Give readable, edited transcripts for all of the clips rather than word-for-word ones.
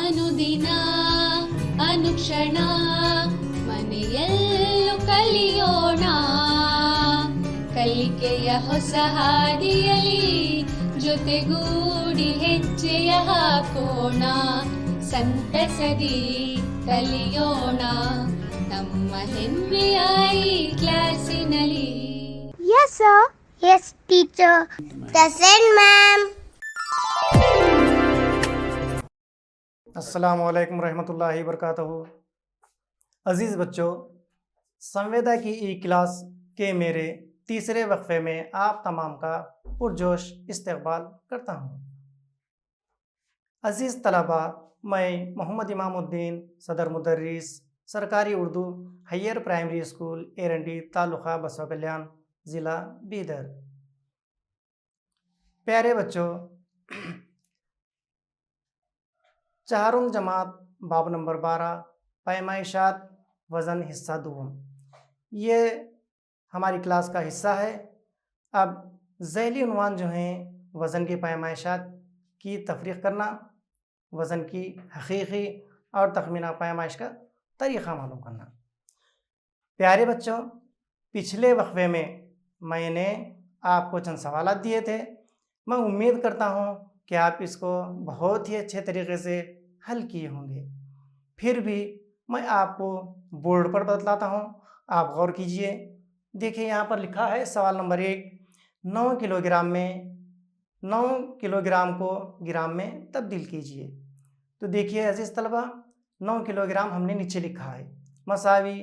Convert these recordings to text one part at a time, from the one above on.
ಅನುದಿನ ಅನುಕ್ಷಣ ಮನೆಯಲ್ಲೂ ಕಲಿಯೋಣ ಕಲಿಕೆಯ ಹೊಸ ಹಾದಿಯಲಿ ಜೊತೆಗೂಡಿ ಹೆಜ್ಜೆಯ ಹಾಕೋಣ ಸಂತಸದಿ ಕಲಿಯೋಣ ನಮ್ಮ ಹೆಮ್ಮೆಯ ಈ ಕ್ಲಾಸಿನಲ್ಲಿ. Yes, sir. Yes, teacher. Present, ma'am. अस्सलाम वालेकुम रहमतुल्लाहि वबरकातुहू। अज़ीज़ बच्चों, संवेदा की ई क्लास के मेरे तीसरे वक्फे में आप तमाम का पुरजोश इस्तकबाल करता हूँ। अज़ीज़ तलबा, मैं मोहम्मद इमामुद्दीन सदर मुदर्रिस सरकारी Urdu higher primary school Erandi taluka Basavakalyan ज़िला बीदर। प्यारे बच्चों, चारुम जमात बाब नंबर 12 पैमाइशात वज़न हिस्सा दूम, ये हमारी क्लास का हिस्सा है। अब ज़ैली उन्वान जो हैं वज़न की पैमाइशात की तफरीक़ करना, वज़न की हकीकी और तखमीना पैमाइश का तरीक़ा मालूम करना। प्यारे बच्चों, पिछले वक्फे में मैंने आपको चंद सवालात दिए थे। मैं उम्मीद करता हूँ कि आप इसको बहुत ही अच्छे तरीके से हल किए होंगे। फिर भी मैं आपको बोर्ड पर बतलाता हूँ, आप गौर कीजिए। देखिए, यहाँ पर लिखा है सवाल नंबर 1, 9 किलोग्राम को ग्राम में तब्दील कीजिए। तो देखिए अजीज़ तलबा, 9 किलोग्राम हमने नीचे लिखा है, मसावी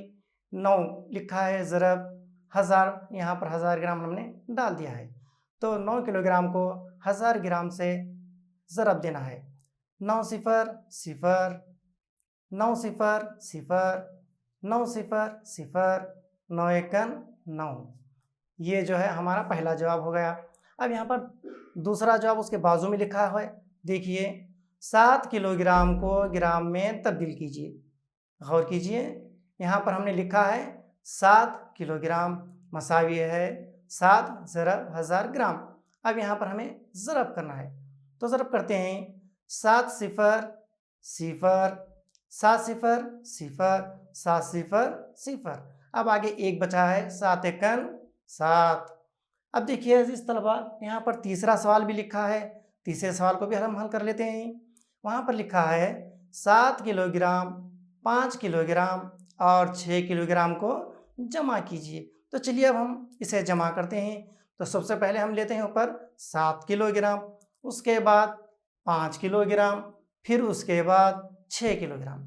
9 लिखा है, ज़रब 1000, यहाँ पर 1000 ग्राम हमने डाल दिया है। तो 9 किलोग्राम को 1000 ग्राम से ज़रब देना है। 9 0 0 9 0 0 9 0 0 9 1 9, ये जो है हमारा पहला जवाब हो गया। अब यहाँ पर दूसरा जवाब उसके बाजू में लिखा है, देखिए 7 किलोग्राम को ग्राम में तब्दील कीजिए। गौर कीजिए, यहाँ पर हमने लिखा है 7 किलोग्राम मसावी है 7 ज़रब 1000 ग्राम। अब यहाँ पर हमें ज़रब करना है, तो ज़रब करते हैं 7 0 0 7 0 0 7 0 0। अब आगे 1 बचा है, 7 1 7। अब देखिए इस तलबा, यहाँ पर तीसरा सवाल भी लिखा है, तीसरे सवाल को भी हम हल कर लेते हैं। वहाँ पर लिखा है 7 किलोग्राम 5 किलोग्राम और 6 किलोग्राम को जमा कीजिए। तो चलिए अब हम इसे जमा करते हैं। तो सबसे पहले हम लेते हैं ऊपर 7 किलोग्राम, उसके बाद 5 किलोग्राम, फिर उसके बाद 6 किलोग्राम।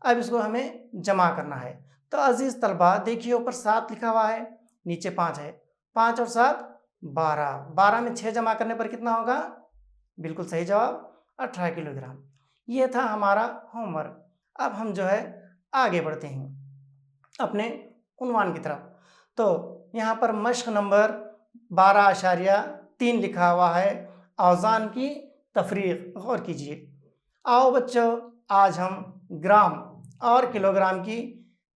अब इसको हमें जमा करना है। तो अजीज़ तलबा देखिए, ऊपर 7 लिखा हुआ है, नीचे 5 है, 5 और 7 12, 12 में 6 जमा करने पर कितना होगा? बिल्कुल सही जवाब 18 किलोग्राम। ये था हमारा होमवर्क। अब हम जो है आगे बढ़ते हैं अपने उन्वान की तरफ। तो यहाँ पर मश्क नंबर 12.3 लिखा हुआ है, औज़ान की तफरीक़। गौर कीजिए। आओ बच्चों, आज हम ग्राम और किलोग्राम की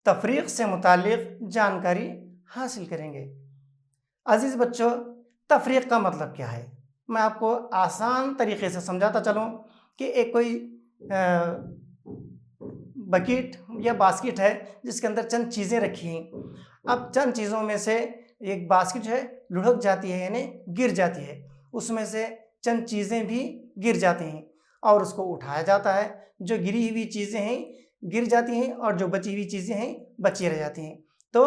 तफरीक़ से मुताल्लिक़ जानकारी हासिल करेंगे। अज़ीज़ बच्चों, तफरीक़ का मतलब क्या है? मैं आपको आसान तरीक़े से समझाता चलूँ कि एक कोई बकेट या बास्केट है जिसके अंदर चंद चीज़ें रखी हैं। अब चंद चीज़ों में से एक बास्केट है लुढ़क जाती है, यानी गिर जाती है, उसमें से चंद चीज़ें भी गिर जाती हैं और उसको उठाया जाता है। जो गिरी हुई चीज़ें हैं गिर जाती हैं और जो बची हुई चीज़ें हैं बची रह जाती हैं। तो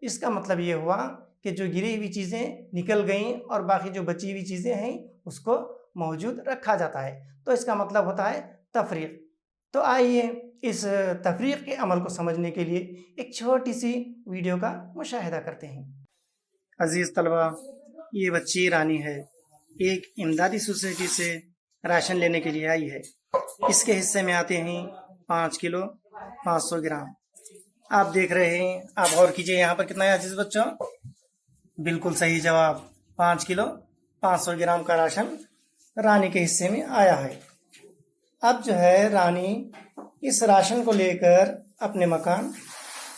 इसका मतलब ये हुआ कि जो गिरी हुई चीज़ें निकल गईं और बाकी जो बची हुई चीज़ें हैं उसको मौजूद रखा जाता है। तो इसका मतलब होता है तफरीक़। तो आइए इस तफरीक़ के अमल को समझने के लिए एक छोटी सी वीडियो का मुशाहिदा करते हैं। अज़ीज़ तलबा, ये बच्ची रानी है, एक इमदादी सोसाइटी से राशन लेने के लिए आई है। इसके हिस्से में आते हैं 5 किलो 500 ग्राम। आप देख रहे हैं, आप गौर कीजिए, यहाँ पर कितना है अजीज बच्चों? बिल्कुल सही जवाब 5 किलो 500 ग्राम का राशन रानी के हिस्से में आया है। अब जो है रानी इस राशन को लेकर अपने मकान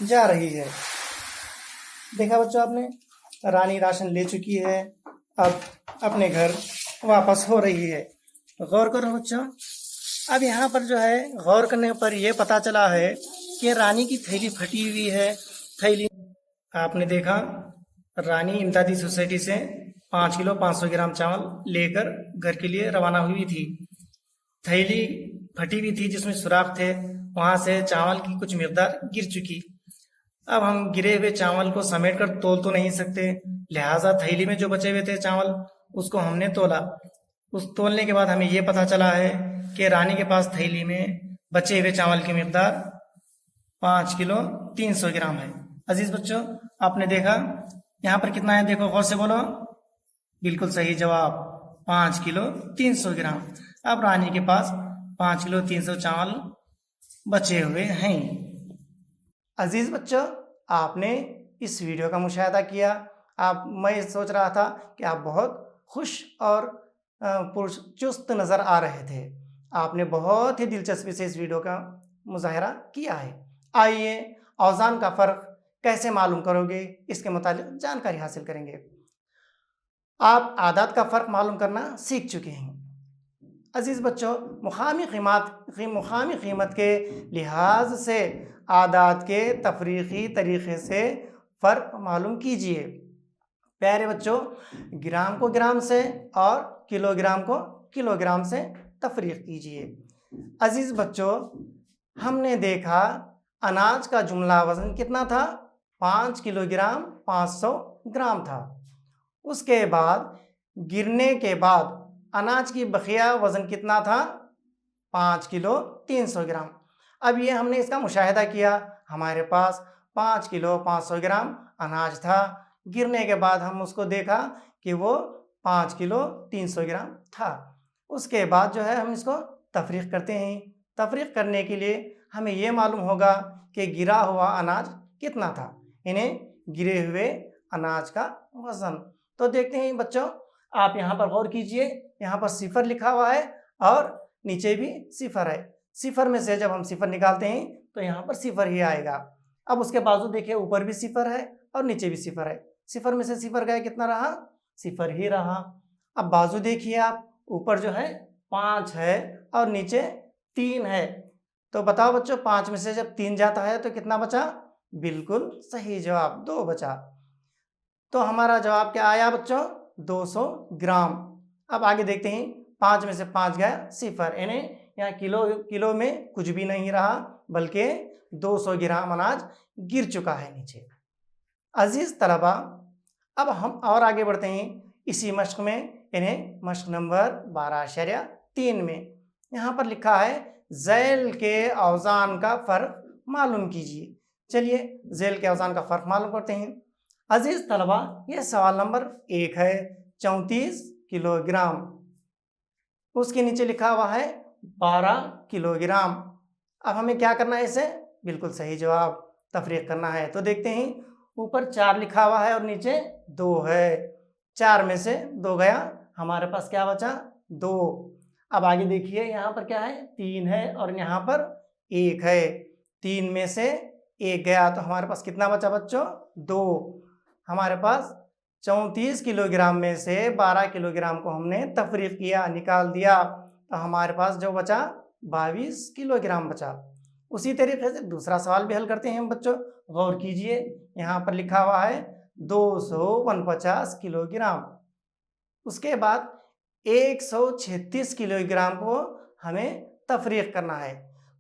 जा रही है। देखा बच्चों आपने, रानी राशन ले चुकी है, अब अपने घर वापस हो रही है। गौर करो बच्चों, अब यहाँ पर जो है गौर करने पर यह पता चला है कि रानी की थैली फटी हुई है। थैली आपने देखा, रानी इमदादी सोसाइटी से 5 किलो 500 ग्राम चावल लेकर घर के लिए रवाना हुई थी। थैली फटी हुई थी जिसमें सुराख थे, वहां से चावल की कुछ मिकदार गिर चुकी। अब हम गिरे हुए चावल को समेट कर तोल तो नहीं सकते, लिहाजा थैली में जो बचे हुए थे चावल उसको हमने तोला। उस तोलने के बाद हमें ये पता चला है कि रानी के पास थैली में बचे हुए चावल की मिकदार 5 किलो 300 ग्राम है। अजीज बच्चों, आपने देखा यहाँ पर कितना है, देखो गौर से बोलो। बिल्कुल सही जवाब, 5 किलो 300 ग्राम। अब रानी के पास 5 किलो 300 चावल बचे हुए हैं। अजीज बच्चों, आपने इस वीडियो का मुशाहिदा किया। मैं सोच रहा था कि आप बहुत खुश और पुरचुस्त नज़र आ रहे थे। आपने बहुत ही दिलचस्पी से इस वीडियो का मुजाहरा किया है। आइए औज़ान का फ़र्क कैसे मालूम करोगे, इसके मुतालिक जानकारी हासिल करेंगे। आप आदात का फ़र्क मालूम करना सीख चुके हैं। अजीज़ बच्चों, मुकामी कीमत के लिहाज से आदात के तफरीक़ी तरीक़े से फ़र्क मालूम कीजिए। प्यारे बच्चों, ग्राम को ग्राम से और किलोग्राम को किलोग्राम से तफरीक़ कीजिए। अजीज़ बच्चों, हमने देखा अनाज का जुमला वज़न कितना था, 5 किलोग्राम 500 ग्राम था। उसके बाद गिरने के बाद अनाज की बकिया वज़न कितना था, 5 किलो 300 ग्राम। अब ये हमने इसका मुशाहिदा किया, हमारे पास 5 किलो 500 ग्राम अनाज था। गिरने के बाद हम उसको देखा कि वो 5 किलो 300 ग्राम था। उसके बाद जो है हम इसको तफरीक़ करते हैं। तफरीक़ करने के लिए हमें ये मालूम होगा कि गिरा हुआ अनाज कितना था, इन्हें गिरे हुए अनाज का वज़न। तो देखते हैं बच्चों, आप यहाँ पर गौर कीजिए, यहाँ पर सिफर लिखा हुआ है और नीचे भी सिफर है। सिफर में से जब हम सिफर निकालते हैं तो यहाँ पर सिफर ही आएगा। अब उसके बाजू देखिए, ऊपर भी सिफर है और नीचे भी सिफर है। सिफर में से सिफर गया, कितना रहा, सिफर ही रहा। अब बाजू देखिए आप, ऊपर जो है 5 है और नीचे 3 है। तो बताओ बच्चों, 5 में से जब 3 जाता है तो कितना बचा, बिल्कुल सही जवाब 2 बचा। तो हमारा जवाब क्या आया बच्चों, 200 ग्राम। अब आगे देखते हैं, 5 में से 5 गया सिफर, यानी यहाँ किलो में कुछ भी नहीं रहा, बल्कि 200 ग्राम अनाज गिर चुका है नीचे। अजीज़ तलबा, अब हम और आगे बढ़ते हैं इसी मश्क में, इन्हें मश्क नंबर 12.3 में। यहाँ पर लिखा है ज़ैल के औज़ान का फ़र्क मालूम कीजिए। चलिए ज़ैल के औज़ान का फ़र्क मालूम करते हैं। अजीज़ तलबा, ये सवाल नंबर 1 है, 34 किलोग्राम। उसके नीचे लिखा हुआ है 12 किलोग्राम। अब हमें क्या करना है, इसे बिल्कुल सही जवाब तफरीक़ करना है। तो देखते हैं, ऊपर 4 लिखा हुआ है और नीचे 2 है। 4 में से 2 गया, हमारे पास क्या बचा, 2। अब आगे देखिए, यहाँ पर क्या है, 3 है और यहाँ पर 1 है। 3 में से 1 गया तो हमारे पास कितना बचा बच्चों, 2। हमारे पास 34 किलोग्राम में से 12 किलोग्राम को हमने तफरीक़ किया, निकाल दिया, तो हमारे पास जो बचा 22 किलोग्राम बचा। उसी तरीके से दूसरा सवाल भी हल करते हैं हम बच्चों। गौर कीजिए, यहाँ पर लिखा हुआ है 249 किलोग्राम। उसके बाद 136 किलोग्राम को हमें तफरीक़ करना है।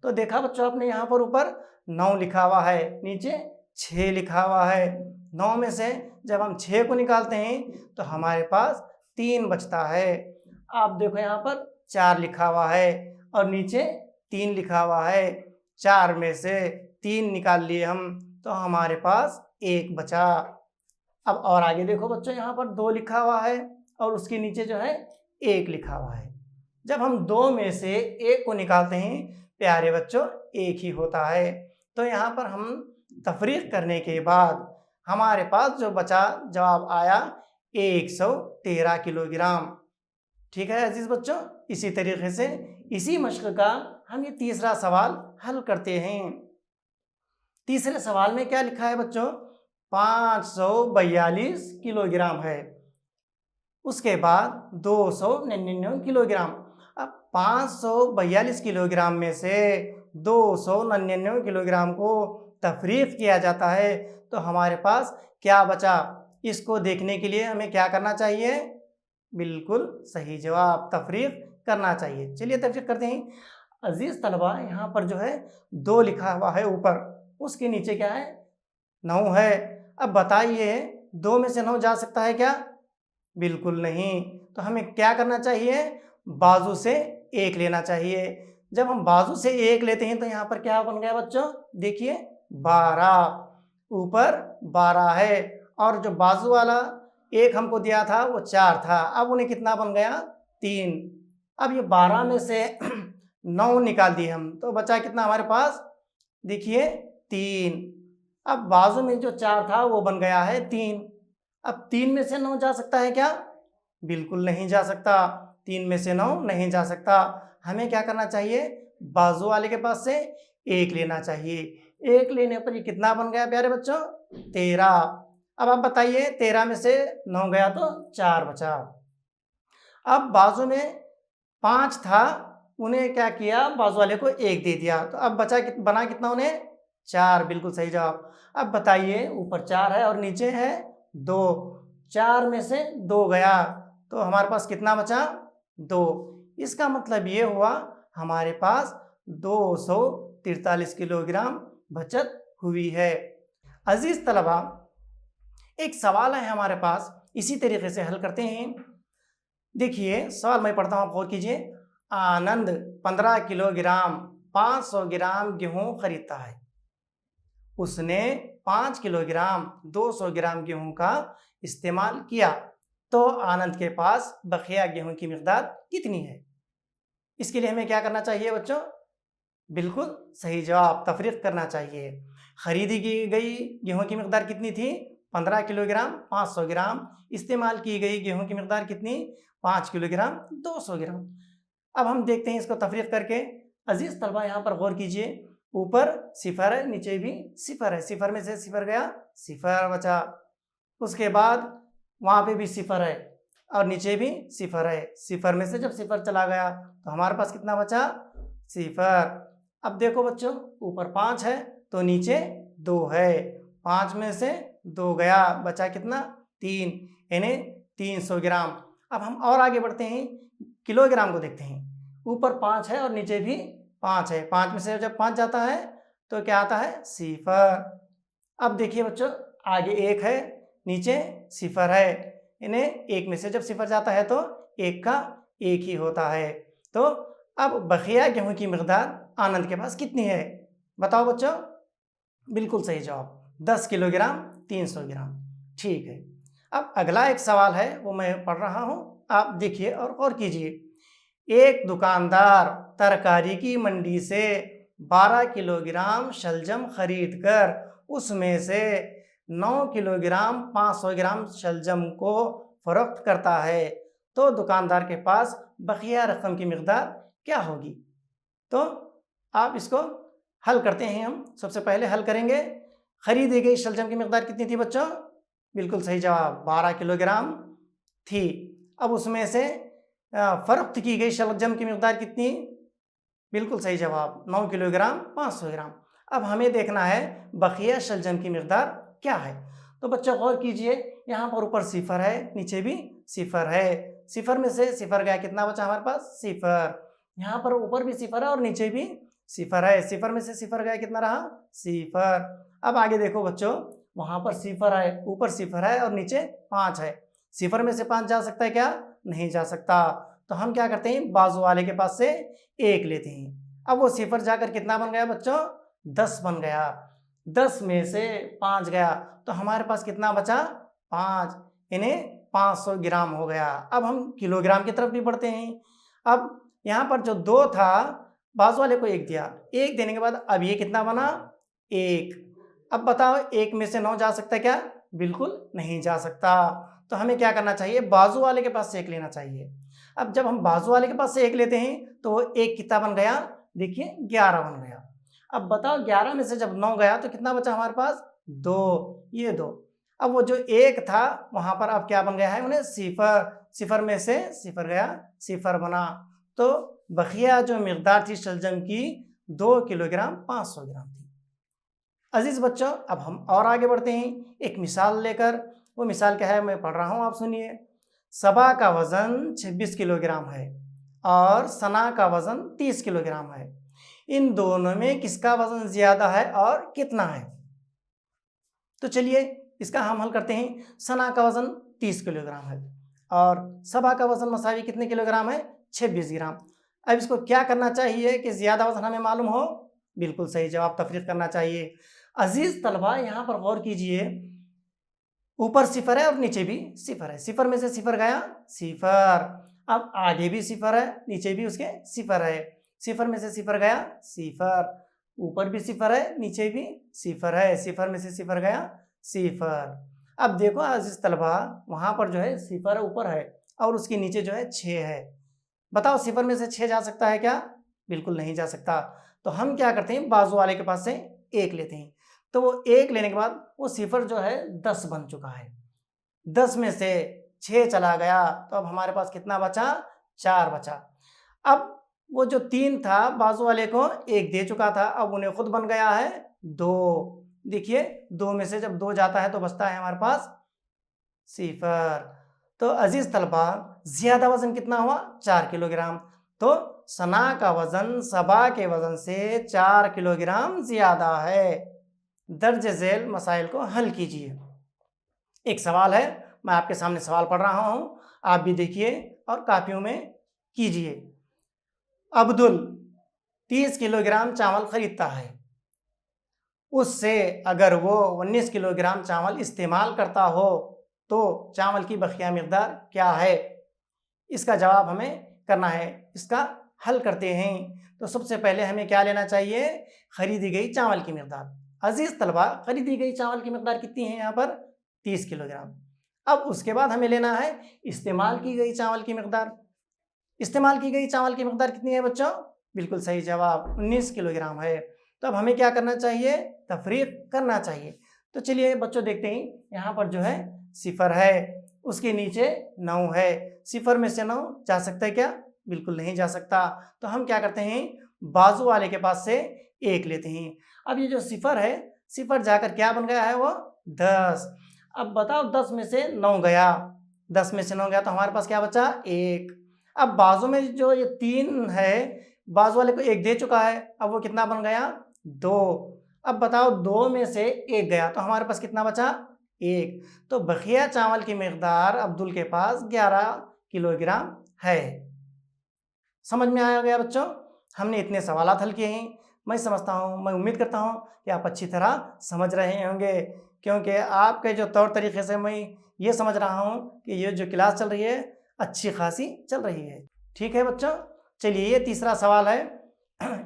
तो देखा बच्चों आपने, यहाँ पर ऊपर 9 लिखा हुआ है, नीचे 6 लिखा हुआ है। 9 में से जब हम 6 को निकालते हैं तो हमारे पास 3 बचता है। आप देखो, यहाँ पर 4 लिखा हुआ है और नीचे 3 लिखा हुआ है। 4 में से 3 निकाल लिए हम तो हमारे पास 1 बचा। अब और आगे देखो बच्चों, यहाँ पर 2 लिखा हुआ है और उसके नीचे जो है 1 लिखा हुआ है। जब हम 2 में से 1 को निकालते हैं प्यारे बच्चों, 1 ही होता है। तो यहाँ पर हम तफरीक़ करने के बाद हमारे पास जो बचा जवाब आया 113 किलोग्राम। ठीक है अजीज़ बच्चों, इसी तरीके से इसी मश्क का हम ये तीसरा सवाल हल करते हैं। तीसरे सवाल में क्या लिखा है बच्चों, 542 किलोग्राम है। उसके बाद 299 किलोग्राम। अब 542 किलोग्राम में से 299 किलोग्राम को तफरीक किया जाता है, तो हमारे पास क्या बचा? इसको देखने के लिए हमें क्या करना चाहिए? बिल्कुल सही जवाब, तफरीक करना चाहिए। चलिए तफरीक करते हैं। अजीज तलबा, यहाँ पर जो है 2 लिखा हुआ है ऊपर, उसके नीचे क्या है? 9 है। अब बताइए 2 में से 9 जा सकता है क्या? बिल्कुल नहीं। तो हमें क्या करना चाहिए? बाजू से 1 लेना चाहिए। जब हम बाजू से 1 लेते हैं तो यहाँ पर क्या बन गया बच्चों? देखिए 12, ऊपर 12 है, और जो बाजू वाला 1 हमको दिया था वो 4 था, अब उन्हें कितना बन गया? 3। अब ये 12 में से 9 निकाल दिए हम, तो बचा कितना हमारे पास? देखिए 3। अब बाजू में जो 4 था वो बन गया है 3। अब 3 में से 9 जा सकता है क्या? बिल्कुल नहीं जा सकता। 3 में से 9 नहीं जा सकता। हमें क्या करना चाहिए? बाजू वाले के पास से 1 लेना चाहिए। 1 लेने पर ये कितना बन गया प्यारे बच्चों? 13। अब आप बताइए 13 में से 9 गया तो 4 बचा। अब बाजू में 5 था, उन्हें क्या किया? बाजू वाले को 1 दे दिया, तो अब बचा बना कितना उन्हें? 4। बिल्कुल सही जवाब। अब बताइए ऊपर 4 है और नीचे है 2, 4 में से 2 गया, तो हमारे पास कितना बचा? 2। इसका मतलब ये हुआ हमारे पास 243 किलोग्राम बचत हुई है। अजीज तलबा, एक सवाल है हमारे पास, इसी तरीके से हल करते हैं। देखिए सवाल मैं पढ़ता हूँ, आप गौर कीजिए। आनंद 15 किलोग्राम 500 ग्राम गेहूं खरीदता है। उसने 5 किलोग्राम 200 ग्राम गेहूं का इस्तेमाल किया, तो आनंद के पास बकिया गेहूं की मिकदार कितनी है? इसके लिए हमें क्या करना चाहिए बच्चों? बिल्कुल सही जवाब, तफरीक करना चाहिए। खरीदी की गई गेहूं की मिकदार कितनी थी? 15 किलोग्राम 500 ग्राम। इस्तेमाल की गई गेहूं की मिकदार कितनी? 5 किलोग्राम 200 ग्राम। अब हम देखते हैं इसको तफरीक करके। अजीज तलबा, यहाँ पर गौर कीजिए, ऊपर 0 है, नीचे भी 0 है। 0 में से 0 गया, 0 बचा। उसके बाद वहाँ पे भी 0 है और नीचे भी 0 है। 0 में से जब 0 चला गया तो हमारे पास कितना बचा? 0। अब देखो बच्चों, ऊपर 5 है तो नीचे 2 है। 5 में से 2 गया, बचा कितना? 3, यानी 300 ग्राम। अब हम और आगे बढ़ते हैं, किलोग्राम को देखते हैं। ऊपर 5 है और नीचे भी 5 है। 5 में से जब 5 जाता है तो क्या आता है? 0। अब देखिए बच्चों, आगे 1 है, नीचे 0 है, इन्हें 1 में से जब 0 जाता है तो 1 का 1 ही होता है। तो अब बकिया गेहूं की मिकदार आनंद के पास कितनी है? बताओ बच्चों। बिल्कुल सही जवाब, 10 किलोग्राम 300 ग्राम। ठीक है। अब अगला एक सवाल है, वो मैं पढ़ रहा हूँ, आप देखिए और गौर कीजिए। एक दुकानदार तरकारी की मंडी से 12 किलोग्राम शलजम खरीद कर उसमें से 9 किलोग्राम 500 ग्राम शलजम को फरोख्त करता है, तो दुकानदार के पास बकिया रकम की मिकदार क्या होगी? तो आप इसको हल करते हैं। हम सबसे पहले हल करेंगे, खरीदी गई शलजम की मिकदार कितनी थी बच्चों? बिल्कुल सही जवाब, 12 किलोग्राम थी। अब उसमें से फरोख्त की गई शलजम की मिकदार कितनी? बिल्कुल सही जवाब, 9 किलोग्राम 500 ग्राम। अब हमें देखना है बकिया शलजम की मिकदार क्या है। तो बच्चों गौर कीजिए, यहाँ पर ऊपर 0 है, नीचे भी 0 है। 0 में से 0 गया, कितना बचा हमारे पास? 0। यहाँ पर ऊपर भी 0 है और नीचे भी 0 है। 0 में से 0 गया, कितना रहा? 0। अब आगे देखो बच्चों, वहाँ पर 0 है, ऊपर 0 है और नीचे 5 है। 0 में से 5 जा सकता है क्या? नहीं जा सकता। तो हम क्या करते हैं, बाजू वाले के पास से 1 लेते हैं। अब वो 0 जाकर कितना बन गया बच्चों? 10 बन गया। 10 में से 5 गया तो हमारे पास कितना बचा? 5, इन्हें 500 ग्राम हो गया। अब हम किलोग्राम की तरफ भी बढ़ते हैं। अब यहाँ पर जो 2 था, बाजू वाले को 1 दिया, 1 देने के बाद अब ये कितना बना? 1। अब बताओ 1 में से 9 जा सकता है क्या? बिल्कुल नहीं जा सकता। तो हमें क्या करना चाहिए? बाजू वाले के पास से 1 लेना चाहिए। अब जब हम बाजू वाले के पास से 1 लेते हैं तो 1 कितना बन गया? देखिए 11 बन गया। अब बताओ 11 में से जब 9 गया तो कितना बचा हमारे पास? 2, ये 2। अब वो जो 1 था वहाँ पर अब क्या बन गया है? उन्हें 0 में से 0 गया, 0 बना। तो बकिया जो मकदार थी शलजम की 2 किलोग्राम 500 ग्राम थी। अजीज बच्चों, अब हम और आगे बढ़ते हैं एक मिसाल लेकर। वो मिसाल क्या है मैं पढ़ रहा हूँ, आप सुनिए। सबा का वजन 26 किलोग्राम है और सना का वजन 30 किलोग्राम है। इन दोनों में किसका वजन ज्यादा है और कितना है? तो चलिए इसका हम हल करते हैं। सना का वजन 30 किलोग्राम है और सबा का वजन मसावी कितने किलोग्राम है? 26 ग्राम। अब इसको क्या करना चाहिए कि ज्यादा वजन हमें मालूम हो? बिल्कुल सही जवाब, तफरीक करना चाहिए। अजीज तलबा यहाँ पर गौर कीजिए, ऊपर सिफर है और नीचे भी सिफर है। सिफर में से सिफर गया सिफर, अब आगे भी सिफर है नीचे भी उसके सिफर है। सिफर में से सिफर गया सिफर, ऊपर भी सिफर है नीचे भी सिफर है। सिफर में से सिफर गया सिफर। अब देखो अजीज तलबा, वहां पर जो है सिफर ऊपर है और उसके नीचे जो है 6 है। बताओ सिफर में से 6 जा सकता है क्या? बिल्कुल नहीं जा सकता। तो हम क्या करते हैं, बाजू वाले के पास से 1 लेते हैं। तो वो 1 लेने के बाद वो सिफर जो है 10 बन चुका है। 10 में से 6 चला गया तो अब हमारे पास कितना बचा? 4 बचा। अब वो जो 3 था बाजू वाले को 1 दे चुका था, अब उन्हें खुद बन गया है 2। देखिए 2 में से जब 2 जाता है तो बचता है हमारे पास सिफर। तो अजीज तलबा ज्यादा वजन कितना हुआ? 4 किलोग्राम। तो सना का वजन सबा के वजन से 4 किलोग्राम ज्यादा है। दर्ज झेल मसाइल को हल कीजिए। एक सवाल है, मैं आपके सामने सवाल पढ़ रहा हूं, आप भी देखिए और कापियों में कीजिए। अब्दुल 30 किलोग्राम चावल खरीदता है, उससे अगर वो 19 किलोग्राम चावल इस्तेमाल करता हो तो चावल की बकिया मकदार क्या है? इसका जवाब हमें करना है। इसका हल करते हैं। तो सबसे पहले हमें क्या लेना चाहिए? खरीदी गई चावल की मकदार। अजीज तलबा खरीदी गई चावल की मकदार कितनी है यहाँ पर? 30 किलोग्राम। अब उसके बाद हमें लेना है इस्तेमाल की गई चावल की मकदार। इस्तेमाल की गई चावल की मकदार कितनी है बच्चों? बिल्कुल सही जवाब 19 किलोग्राम है। तो अब हमें क्या करना चाहिए? तफरीक करना चाहिए। तो चलिए बच्चों देखते हैं, यहाँ पर जो है सिफर है, उसके नीचे 9 है। सिफर में से 9 जा सकता है क्या? बिल्कुल नहीं जा सकता। तो हम क्या करते हैं, बाजू वाले के पास से 1 लेते हैं। अब ये जो सिफर है, सिफर जाकर क्या बन गया है? वो 10। अब बताओ 10 में से 9 गया, 10 में से 9 गया तो हमारे पास क्या बचा? 1। अब बाजू में जो ये 3 है, बाजू वाले को 1 दे चुका है, अब वो कितना बन गया? 2। अब बताओ 2 में से 1 गया तो हमारे पास कितना बचा? 1। तो बकिया चावल की मकदार अब्दुल के पास 11 किलोग्राम है। समझ में आया गया बच्चों? हमने इतने सवालात हल किए हैं। मैं समझता हूँ, मैं उम्मीद करता हूँ कि आप अच्छी तरह समझ रहे होंगे, क्योंकि आपके जो तौर तरीके से मैं ये समझ रहा हूँ कि ये जो क्लास चल रही है अच्छी खासी चल रही है। ठीक है बच्चों, चलिए ये तीसरा सवाल है,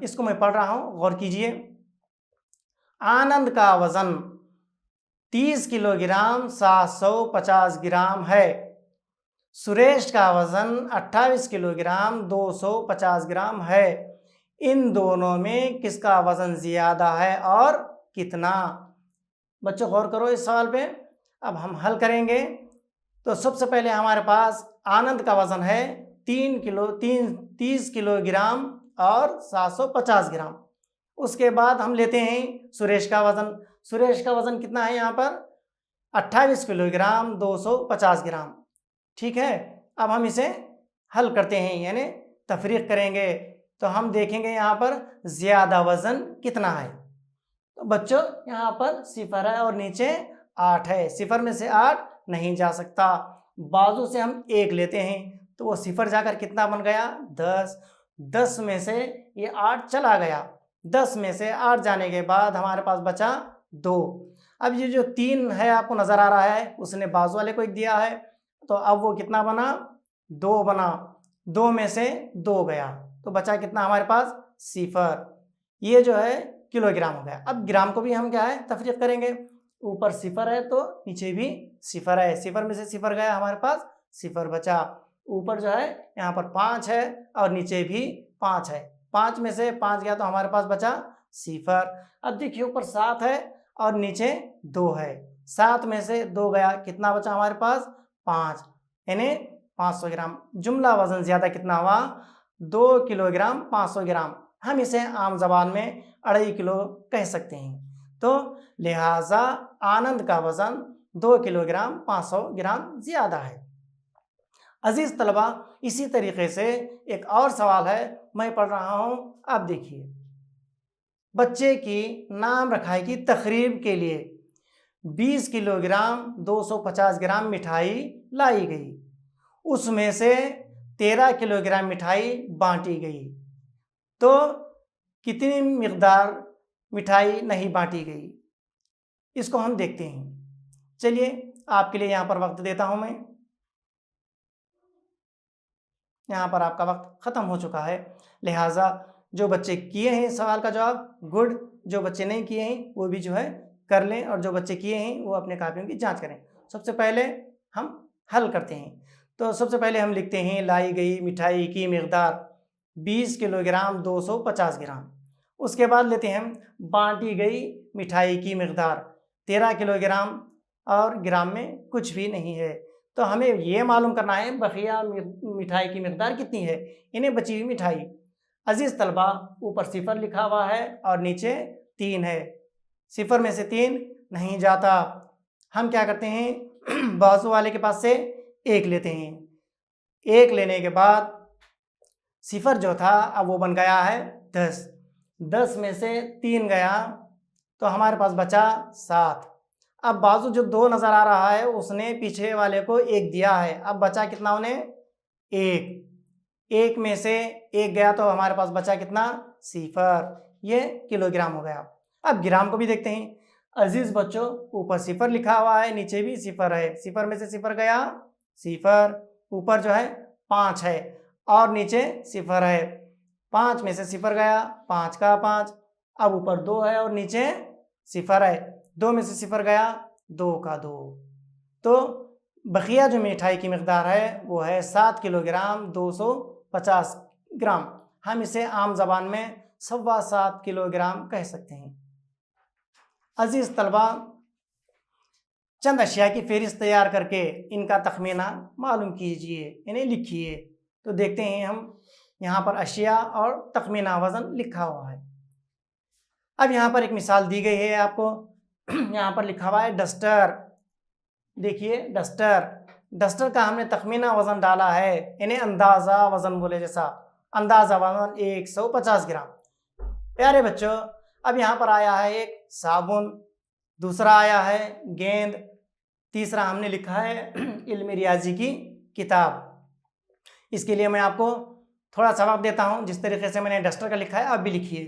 इसको मैं पढ़ रहा हूँ, गौर कीजिए। आनंद का वजन 30 किलोग्राम 750 ग्राम है। सुरेश का वजन 28 किलोग्राम 250 ग्राम है। इन दोनों में किसका वजन ज्यादा है और कितना? बच्चों गौर करो इस सवाल पे। अब हम हल करेंगे। तो सबसे पहले हमारे पास आनंद का वजन है 30 किलोग्राम और 750 ग्राम। उसके बाद हम लेते हैं सुरेश का वजन। सुरेश का वजन कितना है यहाँ पर? 28 किलोग्राम 250 ग्राम। ठीक है, अब हम इसे हल करते हैं, यानी तफरीक करेंगे। तो हम देखेंगे यहाँ पर ज्यादा वजन कितना है। तो बच्चों यहाँ पर सिफर है और नीचे 8 है। सिफर में से 8 नहीं जा सकता। बाजू से हम 1 लेते हैं तो वो सिफर जाकर कितना बन गया? 10। 10 में से ये 8 चला गया। 10 में से 8 जाने के बाद हमारे पास बचा 2। अब ये जो 3 है आपको नजर आ रहा है, उसने बाजू वाले को 1 दिया है, तो अब वो कितना बना? 2 बना। 2 में से 2 गया तो बचा कितना हमारे पास? सिफर। ये जो है किलोग्राम हो गया। अब ग्राम को भी हम क्या है, तफरीक करेंगे। ऊपर सिफर है तो नीचे भी सिफर है। सिफर में से सिफर गया, हमारे पास सिफर बचा। ऊपर जो है यहाँ पर 5 है और नीचे भी 5 है। 5 में से 5 गया तो हमारे पास बचा सिफर। अब देखिए ऊपर 7 है और नीचे 2 है। 7 में से 2 गया, कितना बचा हमारे पास? 5, यानी 500 ग्राम। जुमला वजन ज्यादा कितना हुआ? 2 किलोग्राम 500 ग्राम, हम इसे आम जबान में 2.5 किलो कह सकते हैं। तो लिहाजा आनंद का वज़न 2 किलोग्राम 500 ग्राम ज़्यादा है। अजीज़ तलबा, इसी तरीके से एक और सवाल है, मैं पढ़ रहा हूँ, आप देखिए। बच्चे की नाम रखाई की तकरीब के लिए 20 किलोग्राम 250 ग्राम मिठाई लाई गई, उसमें से 13 किलोग्राम मिठाई बांटी गई, तो कितनी मिकदार मिठाई नहीं बांटी गई, इसको हम देखते हैं। चलिए आपके लिए यहाँ पर वक्त देता हूँ मैं। यहाँ पर आपका वक्त ख़त्म हो चुका है, लिहाजा जो बच्चे किए हैं सवाल का जवाब गुड, जो बच्चे नहीं किए हैं वो भी जो है कर लें, और जो बच्चे किए हैं वो अपने कापियों की जांच करें। सबसे पहले हम हल करते हैं। तो सबसे पहले हम लिखते हैं लाई गई मिठाई की मिकदार 20 किलोग्राम 250 ग्राम। उसके बाद लेते हैं हम बांटी गई मिठाई की मिकदार 13 किलोग्राम, और ग्राम में कुछ भी नहीं है, तो हमें ये मालूम करना है बकिया मिठाई की मिकदार कितनी है, इन्हें बची हुई मिठाई। अजीज़ तलबा, ऊपर 0 लिखा हुआ है और नीचे 3 है, 0 में से 3 नहीं जाता, हम क्या करते हैं बाजू वाले के पास से 1 लेते हैं। 1 लेने के बाद 0 जो था अब वो बन गया है 10, 10 में से 3 गया तो हमारे पास बचा 7। अब बाजू जो 2 नज़र आ रहा है उसने पीछे वाले को 1 दिया है, अब बचा कितना उन्हें 1 में से 1 गया तो हमारे पास बचा कितना 0, ये किलोग्राम हो गया। अब ग्राम को भी देखते हैं। अजीज़ बच्चों, ऊपर 0 लिखा हुआ है, नीचे भी 0 है, 0 में से 0 गया 0, ऊपर जो है 5 है और नीचे 0 है, 5 में से 0 गया 5 का 5, अब ऊपर 2 है और नीचे 0 है, 2 में से 0 गया 2 का 2, तो बकिया जो मिठाई की मिकदार है वो है 7 किलोग्राम 250 ग्राम। हम इसे आम ज़बान में 7.25 किलोग्राम कह सकते हैं। अजीज़ तलबा, चंद अशिया की फ़हरिस्त तैयार करके इनका तखमीना मालूम कीजिए, इन्हें लिखिए। तो देखते हैं हम, यहाँ पर अशिया और तखमीना वज़न लिखा हुआ है। अब यहाँ पर एक मिसाल दी गई है आपको, यहाँ पर लिखा हुआ है डस्टर। देखिए डस्टर का हमने तखमीना वज़न डाला है, इन्हें अंदाज़ा वज़न बोले, जैसा अंदाज़ा वज़न 150 ग्राम। प्यारे बच्चों, अब यहाँ पर आया है एक साबुन, दूसरा आया है गेंद, तीसरा हमने लिखा है इल्म रियाजी की किताब। इसके लिए मैं आपको थोड़ा सा वक्त देता हूँ, जिस तरीके से मैंने डस्टर का लिखा है आप भी लिखिए।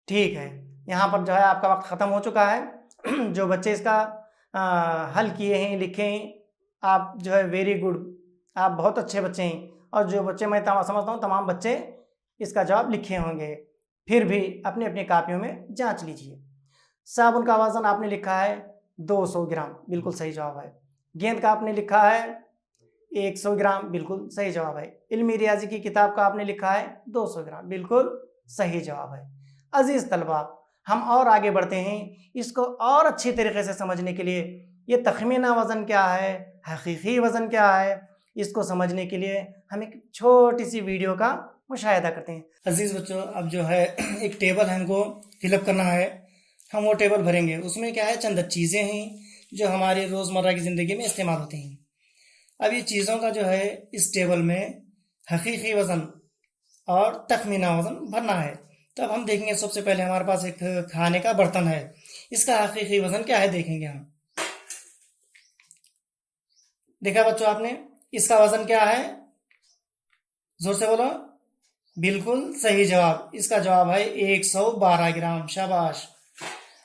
ठीक है, यहाँ पर जो है आपका वक्त ख़त्म हो चुका है। जो बच्चे इसका हल किए हैं, लिखे हैं, आप जो है वेरी गुड, आप बहुत अच्छे बच्चे हैं। और जो बच्चे मैं समझता हूँ तमाम बच्चे इसका जवाब लिखे होंगे, फिर भी अपनी अपनी कापियों में जांच लीजिए। साबुन का वज़न आपने लिखा है 200 ग्राम, बिल्कुल सही जवाब है। गेंद का आपने लिखा है 100 ग्राम, बिल्कुल सही जवाब है। इल्मी रियाजी की किताब का आपने लिखा है 200 ग्राम, बिल्कुल सही जवाब है। अजीज़ तलबा, हम और आगे बढ़ते हैं, इसको और अच्छी तरीके से समझने के लिए ये तखमीना वज़न क्या है, हकीकी वज़न क्या है, इसको समझने के लिए हम एक छोटी सी वीडियो का मुशाहिदा करते हैं। अजीज़ बच्चों, अब जो है एक टेबल हमको फिलअप करना है, हम वो टेबल भरेंगे। उसमें क्या है, चंद चीज़ें हैं जो हमारी रोज़मर्रा की ज़िंदगी में इस्तेमाल होती हैं। अब ये चीज़ों का जो है इस टेबल में हकीकी वज़न और तखमीना वज़न भरना है। तो अब हम देखेंगे, सबसे पहले हमारे पास एक खाने का बर्तन है, इसका हकीकी वज़न क्या है देखेंगे हम। देखा बच्चों आपने, इसका वज़न क्या है, जोर से बोलो। बिल्कुल सही जवाब, इसका जवाब है 112 ग्राम, शाबाश।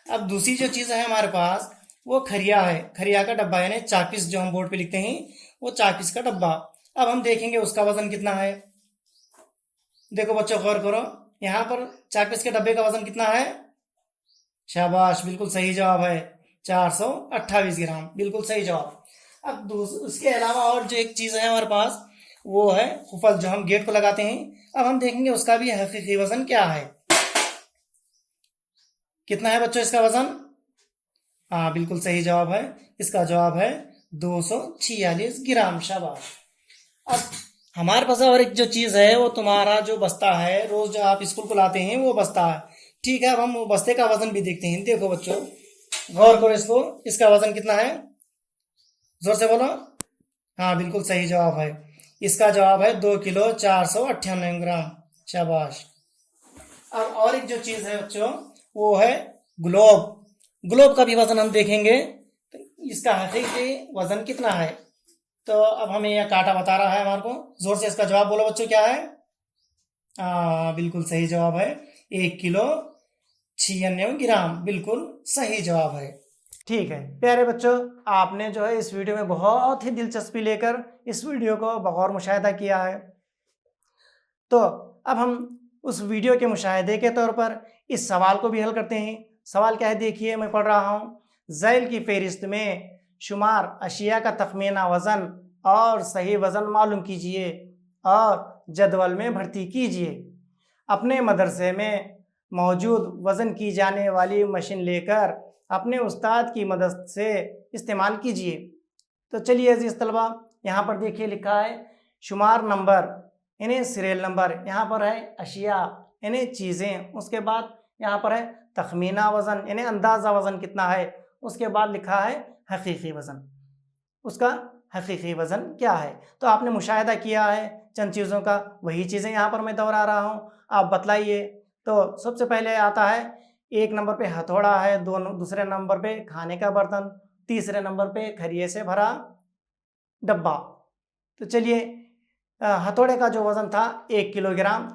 अब दूसरी जो चीज़ है हमारे पास वो खरिया है, खरिया का डब्बा, यानी चाकपीस जो हम बोर्ड पे लिखते हैं वो चाकपीस का डब्बा। अब हम देखेंगे उसका वज़न कितना है। देखो बच्चों, गौर करो, यहाँ पर चाकपीस के डब्बे का वज़न कितना है, शाबाश, बिल्कुल सही जवाब है 428 ग्राम, बिल्कुल सही जवाब। अब उसके अलावा और जो एक चीज़ है हमारे पास वो है कुफल, जो हम गेट को लगाते हैं। अब हम देखेंगे उसका भी हकीकी वज़न क्या है। कितना है बच्चों इसका वज़न, हाँ बिल्कुल सही जवाब है, इसका जवाब है 246 ग्राम। शाबाश। अब हमारे पास और एक जो चीज है वो तुम्हारा जो बस्ता है, रोज जो आप स्कूल को लाते हैं वो बस्ता है। ठीक है, अब हम वो बस्ते का वजन भी देखते हैं। देखो बच्चों, गौर करो इसको, इसका वजन कितना है? जोर से बोलो। हाँ, बिल्कुल सही जवाब है। इसका जवाब है 2 किलो 498 ग्राम। शाबाश। अब और एक जो चीज है बच्चों, वो है ग्लोब। ग्लोब का भी वजन हम देखेंगे, तो इसका हकीकी वजन कितना है? तो अब हमें यह कांटा बता रहा है हमारे को। जोर से इसका जवाब बोलो बच्चों, क्या है? बिल्कुल सही जवाब है, 1 किलो 96 ग्राम। बिल्कुल सही जवाब है। ठीक है प्यारे बच्चों, आपने जो है इस वीडियो में बहुत ही दिलचस्पी लेकर इस वीडियो को बगौर मुशाहिदा किया है। तो अब हम उस वीडियो के मुशाहिदे के तौर पर इस सवाल को भी हल करते हैं। सवाल क्या है, देखिए मैं पढ़ रहा हूँ। ज़ैल की फहरिस्त में शुमार अशिया का तखमीना वज़न और सही वज़न मालूम कीजिए और जदवल में भर्ती कीजिए। अपने मदरसे में मौजूद वज़न की जाने वाली मशीन लेकर अपने उस्ताद की मदद से इस्तेमाल कीजिए। तो चलिए अजीज़ तलबा, यहाँ पर देखिए लिखा है शुमार नंबर यानी सीरियल नंबर, यहाँ पर है अशिया यानी चीज़ें, उसके बाद यहाँ पर है तखमीना वज़न यानी अंदाज़ा वज़न कितना है, उसके बाद लिखा है हकीकी वज़न, उसका हकीकी वज़न क्या है। तो आपने मुशाहिदा किया है चंद चीज़ों का, वही चीज़ें यहाँ पर मैं दोहरा रहा हूँ, आप बतलाइए। तो सबसे पहले आता है 1 नंबर पे हथौड़ा है, दूसरे नंबर पे खाने का बर्तन, तीसरे नंबर पे खरिये से भरा डब्बा। तो चलिए, हथौड़े का जो वज़न था 1 किलोग्राम,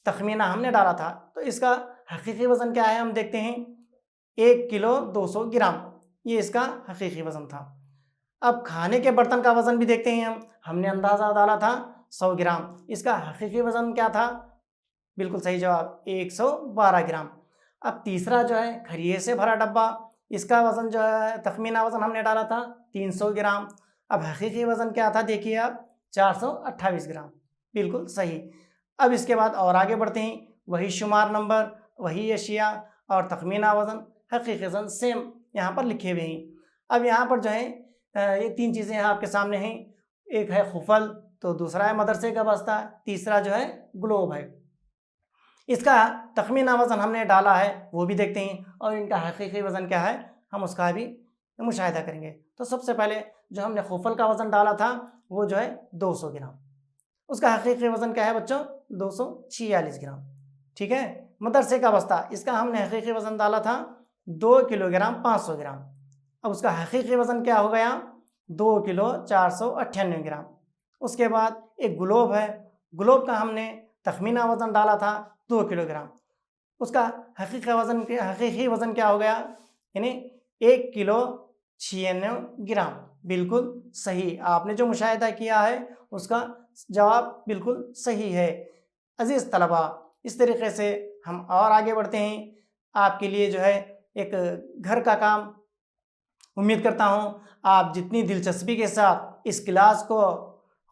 तखमीना हमने डाला था, तो इसका हकीकी वज़न क्या है हम देखते हैं, 1 किलो 200 ग्राम, ये इसका हकीकी वज़न था। अब खाने के बर्तन का वज़न भी देखते हैं हमने अंदाज़ा डाला था 100 ग्राम, इसका हकीकी वज़न क्या था? बिल्कुल सही जवाब 112 ग्राम। अब तीसरा जो है खरिये से भरा डब्बा, इसका वज़न जो है तखमीना वज़न हमने डाला था 300 ग्राम। अब हकीकी वज़न क्या था देखिए आप, 428 ग्राम। बिल्कुल सही। अब इसके बाद और आगे बढ़ते हैं, वही शुमार नंबर, वही अशिया और तखमीना वज़न, हकीकी वज़न सेम यहाँ पर लिखे हुए हैं। अब यहाँ पर जो है ये 3 चीज़ें आपके सामने हैं, एक है खुफल, तो दूसरा है मदरसे का बस्ता, तीसरा जो है ग्लोब है। इसका तखमीना वज़न हमने डाला है वो भी देखते हैं, और इनका हकीकी वज़न क्या है हम उसका भी मुशाहिदा करेंगे। तो सबसे पहले जो हमने खुफल का वज़न डाला था वो जो है 200 ग्राम, उसका हकीकी वज़न क्या है बच्चों? 246 ग्राम। ठीक है। मदरसे का बस्ता, इसका हमने हकीकी वज़न डाला था 2 किलोग्राम 500 ग्राम, अब उसका हकीकी वज़न क्या हो गया? 2 किलो 498 ग्राम। उसके बाद एक ग्लोब है, ग्लोब का हमने तखमीना वज़न डाला था 2 किलोग्राम, उसका हकीकी वज़न क्या हो गया? यानी 1 किलो 96 ग्राम। बिल्कुल सही, आपने जो मुशाहिदा किया है उसका जवाब बिल्कुल सही है। अज़ीज़ तलबा, इस तरीक़े से हम और आगे बढ़ते हैं। आपके लिए जो है एक घर का काम, उम्मीद करता हूँ आप जितनी दिलचस्पी के साथ इस क्लास को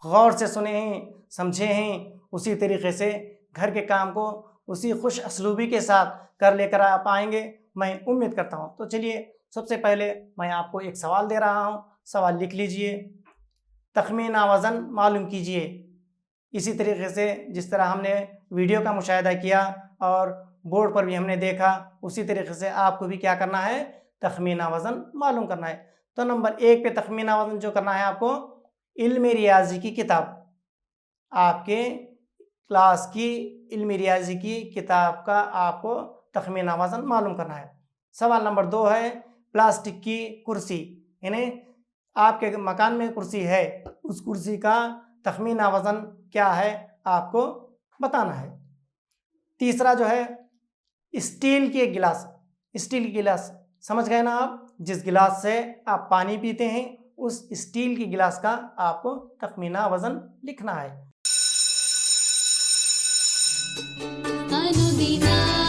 गौर से सुने हैं, समझे हैं, उसी तरीक़े से घर के काम को उसी खुश असलूबी के साथ कर लेकर आ पाएंगे, मैं उम्मीद करता हूँ। तो चलिए, सबसे पहले मैं आपको एक सवाल दे रहा हूँ, सवाल लिख लीजिए। तखमीना वज़न मालूम कीजिए। इसी तरीके से जिस तरह हमने वीडियो का मुशाहिदा किया और बोर्ड पर भी हमने देखा, उसी तरीके से आपको भी क्या करना है? तखमीना वज़न मालूम करना है। तो नंबर 1 पे तखमीना वज़न जो करना है आपको, इल्म रियाजी की किताब, आपके क्लास की इल्म रियाजी की किताब का आपको तखमीना वज़न मालूम करना है। सवाल नंबर 2 है प्लास्टिक की कुर्सी, यानी आपके मकान में कुर्सी है, उस कुर्सी का तखमीना वज़न क्या है आपको बताना है। तीसरा जो है स्टील के गिलास, स्टील के गिलास समझ गए ना आप, जिस गिलास से आप पानी पीते हैं उस स्टील के गिलास का आपको तखमीना वज़न लिखना है। अनुदिना